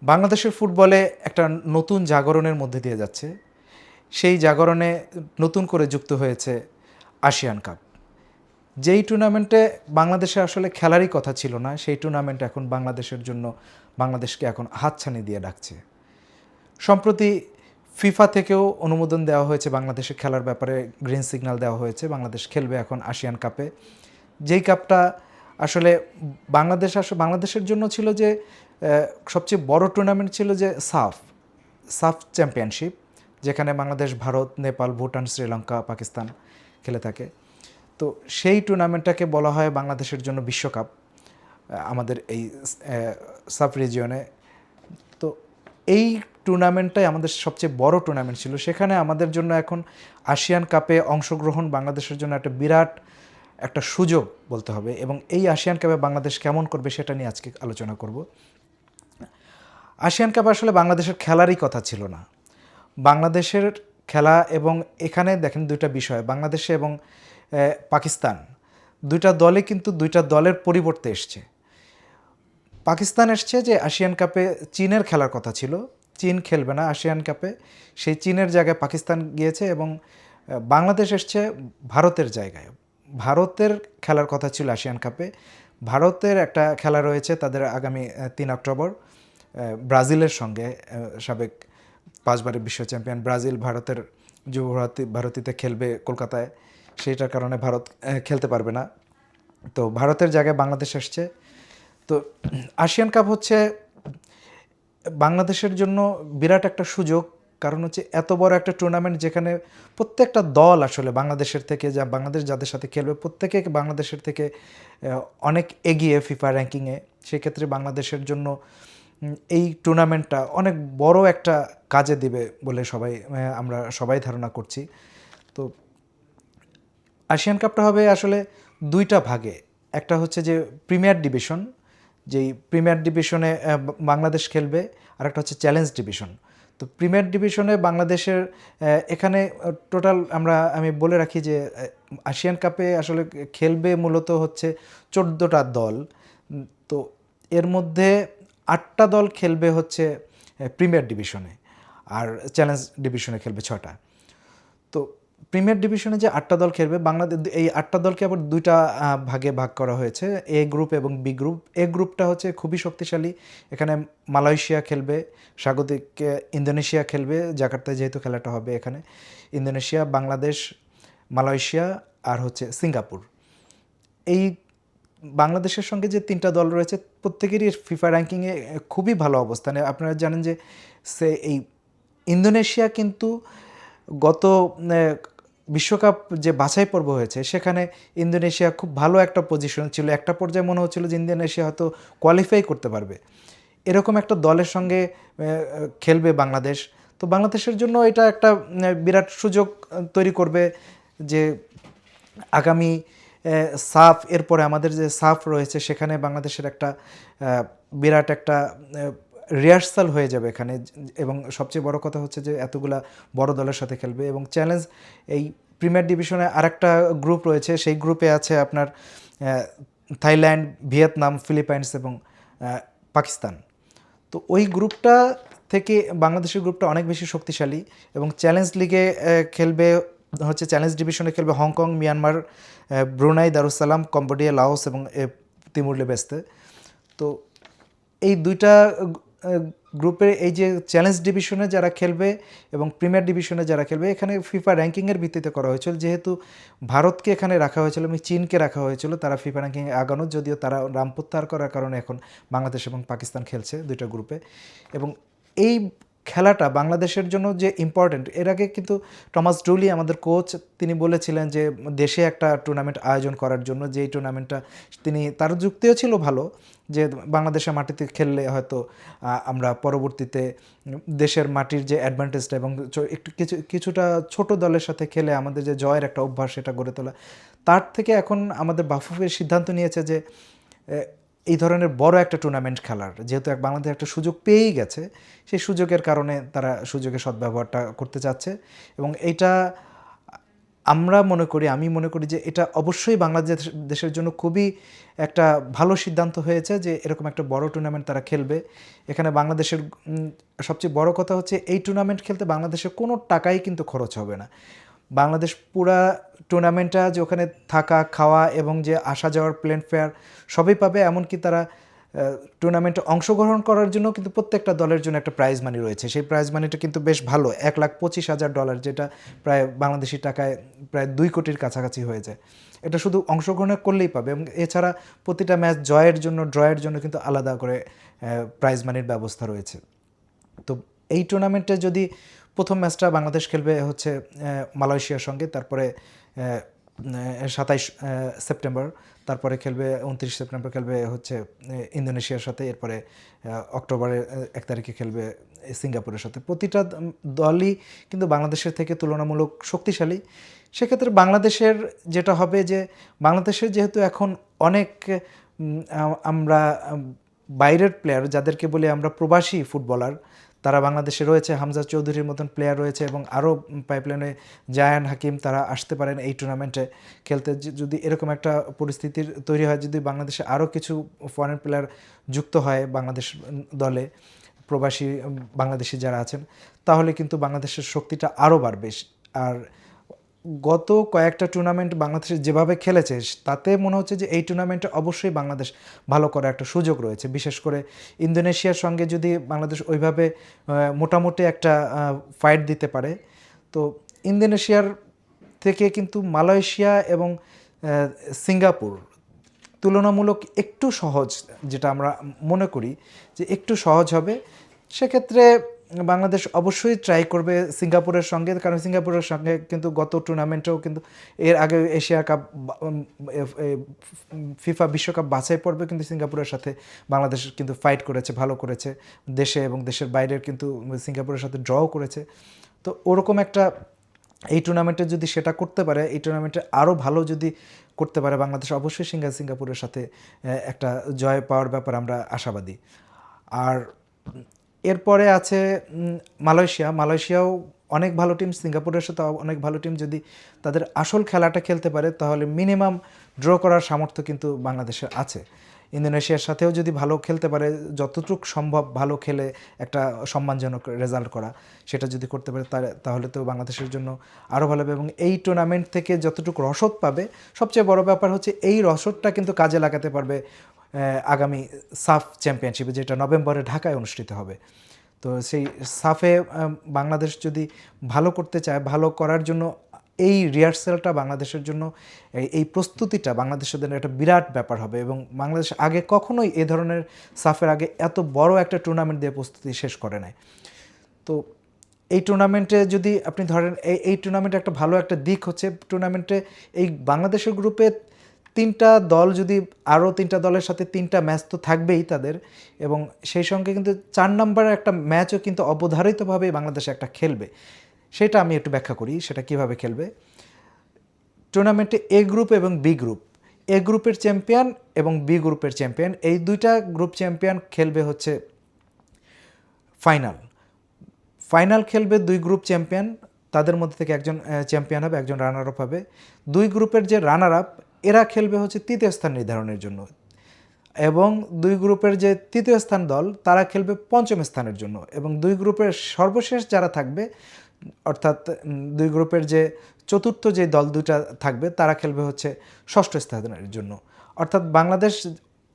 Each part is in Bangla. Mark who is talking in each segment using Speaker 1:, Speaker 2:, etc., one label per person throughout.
Speaker 1: বাংলাদেশের ফুটবলে একটা নতুন জাগরণের মধ্যে দিয়ে যাচ্ছে। সেই জাগরণে নতুন করে যুক্ত হয়েছে আসিয়ান কাপ। যেই টুর্নামেন্টে বাংলাদেশে আসলে খেলারই কথা ছিল না, সেই টুর্নামেন্ট এখন বাংলাদেশের জন্য বাংলাদেশকে এখন হাতছানি দিয়ে ডাকছে। সম্প্রতি ফিফা থেকেও অনুমোদন দেওয়া হয়েছে বাংলাদেশে খেলার ব্যাপারে, গ্রিন সিগন্যাল দেওয়া হয়েছে। বাংলাদেশ খেলবে এখন আসিয়ান কাপে। যেই কাপটা আসলে বাংলাদেশের জন্য ছিল যে সবচেয়ে বড় টুর্নামেন্ট ছিল যে সাফ চ্যাম্পিয়নশিপ, যেখানে বাংলাদেশ, ভারত, নেপাল, ভুটান, শ্রীলঙ্কা, পাকিস্তান খেলে থাকে। তো সেই টুর্নামেন্টটাকে বলা হয় বাংলাদেশের জন্য বিশ্বকাপ, আমাদের এই সাব রিজিয়নে। তো এই টুর্নামেন্টটাই আমাদের সবচেয়ে বড় টুর্নামেন্ট ছিল। সেখানে আমাদের জন্য এখন আসিয়ান কাপে অংশগ্রহণ বাংলাদেশের জন্য একটা বিরাট একটা সুযোগ বলতে হবে, এবং এই আসিয়ান কাপে বাংলাদেশ কেমন করবে সেটা নিয়ে আজকে আলোচনা করব। আসিয়ান কাপ আসলে বাংলাদেশের খেলারই কথা ছিল না। বাংলাদেশের খেলা, এবং এখানে দেখেন দুইটা বিষয়, বাংলাদেশে এবং পাকিস্তান দুইটা দলে কিন্তু দুইটা দলের পরিবর্তে এসছে। পাকিস্তান এসছে যে আসিয়ান কাপে চীনের খেলার কথা ছিল, চীন খেলবে না আসিয়ান কাপে, সেই চীনের জায়গায় পাকিস্তান গিয়েছে, এবং বাংলাদেশ এসছে ভারতের জায়গায়। ভারতের খেলার কথা ছিল আসিয়ান কাপে। ভারতের একটা খেলা রয়েছে তাদের আগামী 3 অক্টোবর ব্রাজিলের সঙ্গে। সাবেক 5বারের বিশ্ব চ্যাম্পিয়ন ব্রাজিল ভারতের ভারতীতে খেলবে কলকাতায়, সেইটার কারণে ভারত খেলতে পারবে না। তো ভারতের জায়গায় বাংলাদেশ আসছে। তো আসিয়ান কাপ হচ্ছে বাংলাদেশের জন্য বিরাট একটা সুযোগ, কারণ হচ্ছে এত বড় একটা টুর্নামেন্ট যেখানে প্রত্যেকটা দল আসলে বাংলাদেশের থেকে, বাংলাদেশ যাদের সাথে খেলবে প্রত্যেকে বাংলাদেশের থেকে অনেক এগিয়ে ফিফা র্যাঙ্কিংয়ে। সেক্ষেত্রে বাংলাদেশের জন্য এই টুর্নামেন্টটা অনেক বড় একটা কাজে দিবে বলে আমরা সবাই ধারণা করছি। তো আসিয়ান কাপটা হবে আসলে দুইটা ভাগে। একটা হচ্ছে যে প্রিমিয়ার ডিভিশন, যেই প্রিমিয়ার ডিভিশনে বাংলাদেশ খেলবে, আর একটা হচ্ছে চ্যালেঞ্জ ডিভিশন। তো প্রিমিয়ার ডিভিশনে বাংলাদেশের এখানে টোটাল আমি বলে রাখি যে আসিয়ান কাপে আসলে খেলবে মূলত হচ্ছে 14টা দল। তো এর মধ্যে 8টা দল খেলবে হচ্ছে প্রিমিয়ার ডিভিশনে, আর চ্যালেঞ্জ ডিভিশনে খেলবে 6টা। তো প্রিমিয়ার ডিভিশনে যে 8টা দল খেলবে, বাংলাদেশ এই 8টা দলকে আবার দুইটা ভাগে ভাগ করা হয়েছে, এ গ্রুপ এবং বি গ্রুপ। এ গ্রুপটা হচ্ছে খুবই শক্তিশালী। এখানে মালয়েশিয়া খেলবে, স্বাগতিক ইন্দোনেশিয়া খেলবে, জাকার্তায় যেহেতু খেলাটা হবে এখানে। ইন্দোনেশিয়া, বাংলাদেশ, মালয়েশিয়া আর হচ্ছে সিঙ্গাপুর। এই বাংলাদেশের সঙ্গে যে 3টা দল রয়েছে প্রত্যেকেরই ফিফা র্যাঙ্কিংয়ে খুবই ভালো অবস্থানে। আপনারা জানেন যে এই ইন্দোনেশিয়া কিন্তু গত বিশ্বকাপ যে বাছাই পর্ব হয়েছে সেখানে ইন্দোনেশিয়া খুব ভালো একটা পজিশন ছিল। একটা পর্যায়ে মনে হচ্ছিল যে ইন্দোনেশিয়া হয়তো কোয়ালিফাই করতে পারবে। এরকম একটা দলের সঙ্গে খেলবে বাংলাদেশ। তো বাংলাদেশের জন্য এটা একটা বিরাট সুযোগ তৈরি করবে যে আগামী সাফ, এরপরে আমাদের যে সাফ রয়েছে সেখানে বাংলাদেশের একটা বিরাট একটা রিহার্সাল হয়ে যাবে এখানে। এবং সবচেয়ে বড় কথা হচ্ছে যে এতগুলা বড় দলের সাথে খেলবে। এবং চ্যালেঞ্জ এই প্রিমিয়ার ডিভিশনে আরেকটা গ্রুপ রয়েছে, সেই গ্রুপে আছে আপনার থাইল্যান্ড, ভিয়েতনাম, ফিলিপাইন্স এবং পাকিস্তান। তো ওই গ্রুপটা থেকে বাংলাদেশের গ্রুপটা অনেক বেশি শক্তিশালী। এবং চ্যালেঞ্জ লিগে খেলবে হচ্ছে, চ্যালেঞ্জ ডিভিশনে খেলবে Hong Kong, Myanmar, Brunei, Darussalam, Cambodia, Laos এবং তিমুর লেস্তে। তো এই দুইটা গ্রুপের এই যে চ্যালেঞ্জ ডিভিশনে যারা খেলবে এবং প্রিমিয়ার ডিভিশনে যারা খেলবে, এখানে ফিফা র্যাঙ্কিংয়ের ভিত্তিতে করা হয়েছিল। যেহেতু ভারতকে এখানে রাখা হয়েছিল এবং চীনকে রাখা হয়েছিল তারা ফিফা র্যাঙ্কিংয়ে আগানো, যদিও তারা রাম প্রত্যাহার করার কারণে এখন বাংলাদেশ এবং পাকিস্তান খেলছে দুইটা গ্রুপে। এবং এই খেলাটা বাংলাদেশের জন্য যে ইম্পর্টেন্ট, এর আগে কিন্তু টমাস ডুলি আমাদের কোচ, তিনি বলেছিলেন যে দেশে একটা টুর্নামেন্ট আয়োজন করার জন্য, যেই টুর্নামেন্টটা তার যুক্তিও ছিল ভালো, যে বাংলাদেশের মাটিতে খেললে হয়তো আমরা পরবর্তীতে দেশের মাটির যে অ্যাডভান্টেজটা এবং একটু কিছুটা ছোট দলের সাথে খেলে আমাদের যে জয়ের একটা অভ্যাস সেটা গড়ে তোলা। তার থেকে এখন আমাদের বাফুফের সিদ্ধান্ত নিয়েছে যে এই ধরনের বড় একটা টুর্নামেন্ট খেলার, যেহেতু বাংলাদেশ একটা সুযোগ পেয়েই গেছে, সেই সুযোগের কারণে তারা সুযোগের সদ্ব্যবহারটা করতে চাচ্ছে। এবং এইটা আমি মনে করি যে এটা অবশ্যই বাংলাদেশ দেশের জন্য খুবই একটা ভালো সিদ্ধান্ত হয়েছে যে এরকম একটা বড় টুর্নামেন্ট তারা খেলবে। এখানে বাংলাদেশের সবচেয়ে বড় কথা হচ্ছে এই টুর্নামেন্ট খেলতে বাংলাদেশের কোনো টাকাই কিন্তু খরচ হবে না। বাংলাদেশ পুরা টুর্নামেন্টটা যে ওখানে থাকা খাওয়া এবং যে আসা যাওয়ার প্লেন ফেয়ার সবই পাবে, এমনকি তারা টুর্নামেন্টে অংশগ্রহণ করার জন্য কিন্তু প্রত্যেকটা দলের জন্য একটা প্রাইজ মানি রয়েছে। সেই প্রাইজ মানিটা কিন্তু বেশ ভালো, $1,25,000, যেটা প্রায় বাংলাদেশি টাকায় প্রায় 2 কোটির কাছাকাছি হয়ে যায়। এটা শুধু অংশগ্রহণ করলেই পাবে, এবং এছাড়া প্রতিটা ম্যাচ জয়ের জন্য ড্রয়ের জন্য কিন্তু আলাদা করে প্রাইজ মানির ব্যবস্থা রয়েছে। তো এই টুর্নামেন্টে যদি প্রথম ম্যাচটা বাংলাদেশ খেলবে হচ্ছে মালয়েশিয়ার সঙ্গে, তারপরে 27 সেপ্টেম্বর, তারপরে খেলবে 29 সেপ্টেম্বর খেলবে হচ্ছে ইন্দোনেশিয়ার সাথে, এরপরে অক্টোবরের 1 তারিখে খেলবে সিঙ্গাপুরের সাথে। প্রতিটা দলই কিন্তু বাংলাদেশের থেকে তুলনামূলক শক্তিশালী। সেক্ষেত্রে বাংলাদেশের যেটা হবে যে বাংলাদেশের যেহেতু এখন অনেক আমরা বাইরের প্লেয়ার যাদেরকে বলি আমরা প্রবাসী ফুটবলার, তারা বাংলাদেশে রয়েছে। হামজা চৌধুরীর মতন প্লেয়ার রয়েছে, এবং আরও পাইপলাইনে জায়ান হাকিম, তারা আসতে পারেন এই টুর্নামেন্টে খেলতে। যদি এরকম একটা পরিস্থিতির তৈরি হয়, যদি বাংলাদেশে আরও কিছু ফরেন প্লেয়ার যুক্ত হয় বাংলাদেশ দলে, প্রবাসী বাংলাদেশি যারা আছেন, তাহলে কিন্তু বাংলাদেশের শক্তিটা আরও বাড়বে। আর গত কয়েকটা টুর্নামেন্ট বাংলাদেশ যেভাবে খেলেছে তাতে মনে হচ্ছে যে এই টুর্নামেন্টে অবশ্যই বাংলাদেশ ভালো করার একটা সুযোগ রয়েছে। বিশেষ করে ইন্দোনেশিয়ার সঙ্গে যদি বাংলাদেশ ওইভাবে মোটামুটি একটা ফাইট দিতে পারে, তো ইন্দোনেশিয়ার থেকে কিন্তু মালয়েশিয়া এবং সিঙ্গাপুর তুলনামূলক একটু সহজ, যেটা আমরা মনে করি যে একটু সহজ হবে। সেক্ষেত্রে বাংলাদেশ অবশ্যই ট্রাই করবে সিঙ্গাপুরের সঙ্গে, কারণ সিঙ্গাপুরের সঙ্গে কিন্তু গত টুর্নামেন্টেও কিন্তু এর আগে এশিয়া কাপ, ফিফা বিশ্বকাপ বাছাই পর্বে কিন্তু সিঙ্গাপুরের সাথে বাংলাদেশ কিন্তু ফাইট করেছে, ভালো করেছে। দেশে এবং দেশের বাইরের কিন্তু সিঙ্গাপুরের সাথে ড্রও করেছে। তো ওরকম একটা এই টুর্নামেন্টে যদি সেটা করতে পারে, এই টুর্নামেন্টে আরও ভালো যদি করতে পারে বাংলাদেশ, অবশ্যই সিঙ্গাপুরের সাথে একটা জয় পাওয়ার ব্যাপার আমরা আশাবাদী। আর এরপরে আছে মালয়েশিয়াও অনেক ভালো টিম, সিঙ্গাপুরের সাথে অনেক ভালো টিম। যদি তাদের আসল খেলাটা খেলতে পারে তাহলে মিনিমাম ড্র করার সামর্থ্য কিন্তু বাংলাদেশের আছে। ইন্দোনেশিয়ার সাথেও যদি ভালো খেলতে পারে, যতটুকু সম্ভব ভালো খেলে একটা সম্মানজনক রেজাল্ট করা, সেটা যদি করতে পারে তাহলে তো বাংলাদেশের জন্য আরও ভালো হবে। এবং এই টুর্নামেন্ট থেকে যতটুকু রসদ পাবে, সবচেয়ে বড় ব্যাপার হচ্ছে এই রসদটা কিন্তু কাজে লাগাতে পারবে আগামী সাফ চ্যাম্পিয়নশিপে, যেটা নভেম্বরে ঢাকায় অনুষ্ঠিত হবে। তো সেই সাফে বাংলাদেশ যদি ভালো করতে চায়, ভালো করার জন্য এই রিহার্সালটা বাংলাদেশের জন্য, এই প্রস্তুতিটা বাংলাদেশের জন্য একটা বিরাট ব্যাপার হবে। এবং বাংলাদেশ আগে কখনোই এ ধরনের সাফের আগে এত বড় একটা টুর্নামেন্ট দিয়ে প্রস্তুতি শেষ করে নাই। তো এই টুর্নামেন্টে যদি আপনি ধরেন, এই টুর্নামেন্টে একটা ভালো একটা দিক হচ্ছে, টুর্নামেন্টে এই বাংলাদেশের গ্রুপে 3টা দল, যদি আরও 3টা দলের সাথে 3টা ম্যাচ তো থাকবেই তাদের, এবং সেই সঙ্গে কিন্তু 4 নম্বরের একটা ম্যাচও কিন্তু অবধারিতভাবেই বাংলাদেশ একটা খেলবে। সেটা আমি একটু ব্যাখ্যা করি সেটা কিভাবে খেলবে। টুর্নামেন্টে এ গ্রুপ এবং বি গ্রুপ, এ গ্রুপের চ্যাম্পিয়ন এবং বি গ্রুপের চ্যাম্পিয়ন, এই দুইটা গ্রুপ চ্যাম্পিয়ন খেলবে হচ্ছে ফাইনাল খেলবে 2 গ্রুপ চ্যাম্পিয়ন, তাদের মধ্যে থেকে একজন চ্যাম্পিয়ন হবে, একজন রানার আপ হবে। 2 গ্রুপের যে রানার আপ, এরা খেলবে হচ্ছে 3য় স্থান নির্ধারণের জন্য, এবং 2 গ্রুপের যে 3য় স্থান দল তারা খেলবে 5ম স্থানের জন্য, এবং 2 গ্রুপের সর্বশেষ যারা থাকবে, অর্থাৎ 2 গ্রুপের যে চতুর্থ যে দল 2টা থাকবে, তারা খেলবে হচ্ছে 6ষ্ঠ স্থানের জন্য। অর্থাৎ বাংলাদেশ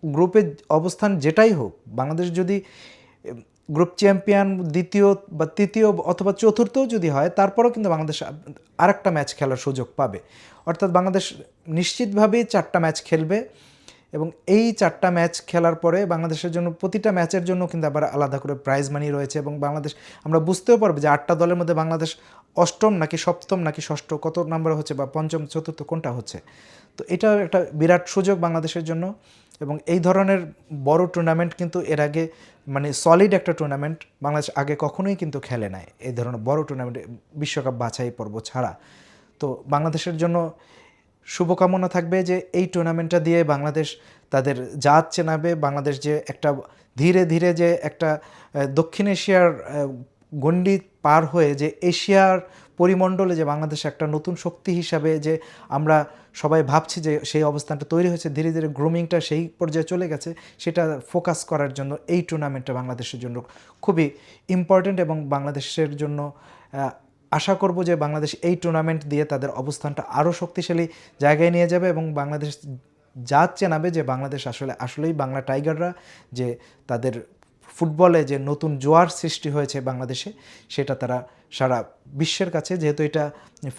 Speaker 1: গ্রুপে অবস্থান যেটাই হোক, বাংলাদেশ যদি গ্রুপ চ্যাম্পিয়ন 2য় বা 3য় অথবা 4র্থও যদি হয়, তারপরেও কিন্তু বাংলাদেশ আরেকটা ম্যাচ খেলার সুযোগ পাবে। অর্থাৎ বাংলাদেশ নিশ্চিতভাবেই 4টা ম্যাচ খেলবে, এবং এই 4টা ম্যাচ খেলার পরে বাংলাদেশের জন্য প্রতিটা ম্যাচের জন্য কিন্তু আবার আলাদা করে প্রাইজ মানি রয়েছে। এবং বাংলাদেশ, আমরা বুঝতেও পারবো যে 8টা দলের মধ্যে বাংলাদেশ অষ্টম নাকি সপ্তম নাকি ষষ্ঠ কত নম্বরে হচ্ছে, বা পঞ্চম চতুর্থ কোনটা হচ্ছে। তো এটা একটা বিরাট সুযোগ বাংলাদেশের জন্য। এবং এই ধরনের বড় টুর্নামেন্ট কিন্তু এর আগে, মানে সলিড একটা টুর্নামেন্ট বাংলাদেশ আগে কখনোই কিন্তু খেলে নাই, এই ধরনের বড় টুর্নামেন্টে, বিশ্বকাপ বাছাই পর্ব ছাড়া। তো বাংলাদেশের জন্য শুভকামনা থাকবে যে এই টুর্নামেন্টটা দিয়ে বাংলাদেশ তাদের জাত চেনাবে। বাংলাদেশ যে একটা ধীরে ধীরে যে একটা দক্ষিণ এশিয়ার গণ্ডি পার হয়ে যে এশিয়ার পরিমণ্ডলে যে বাংলাদেশ একটা নতুন শক্তি হিসাবে যে আমরা সবাই ভাবছি যে সেই অবস্থানটা তৈরি হয়েছে, ধীরে ধীরে গ্রুমিংটা সেই পর্যায়ে চলে গেছে, সেটা ফোকাস করার জন্য এই টুর্নামেন্টটা বাংলাদেশের জন্য খুবই ইম্পর্ট্যান্ট। এবং বাংলাদেশের জন্য আশা করব যে বাংলাদেশ এই টুর্নামেন্ট দিয়ে তাদের অবস্থানটা আরও শক্তিশালী জায়গায় নিয়ে যাবে এবং বাংলাদেশ জানাবে যে বাংলাদেশ আসলেই বাংলা টাইগাররা, যে তাদের ফুটবলে যে নতুন জোয়ার সৃষ্টি হয়েছে বাংলাদেশে, সেটা তারা সারা বিশ্বের কাছে, যেহেতু এটা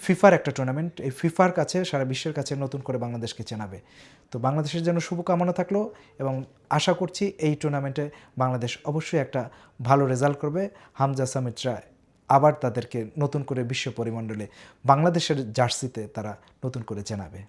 Speaker 1: ফিফার একটা টুর্নামেন্ট, এই ফিফার কাছে সারা বিশ্বের কাছে নতুন করে বাংলাদেশকে চেনাবে। তো বাংলাদেশের জন্য শুভকামনা থাকলো এবং আশা করছি এই টুর্নামেন্টে বাংলাদেশ অবশ্যই একটা ভালো রেজাল্ট করবে। হামজা সামিত্রা আবার তাদেরকে নতুন করে বিশ্ব পরিমণ্ডলে বাংলাদেশের জার্সিতে তারা নতুন করে চেনাবে।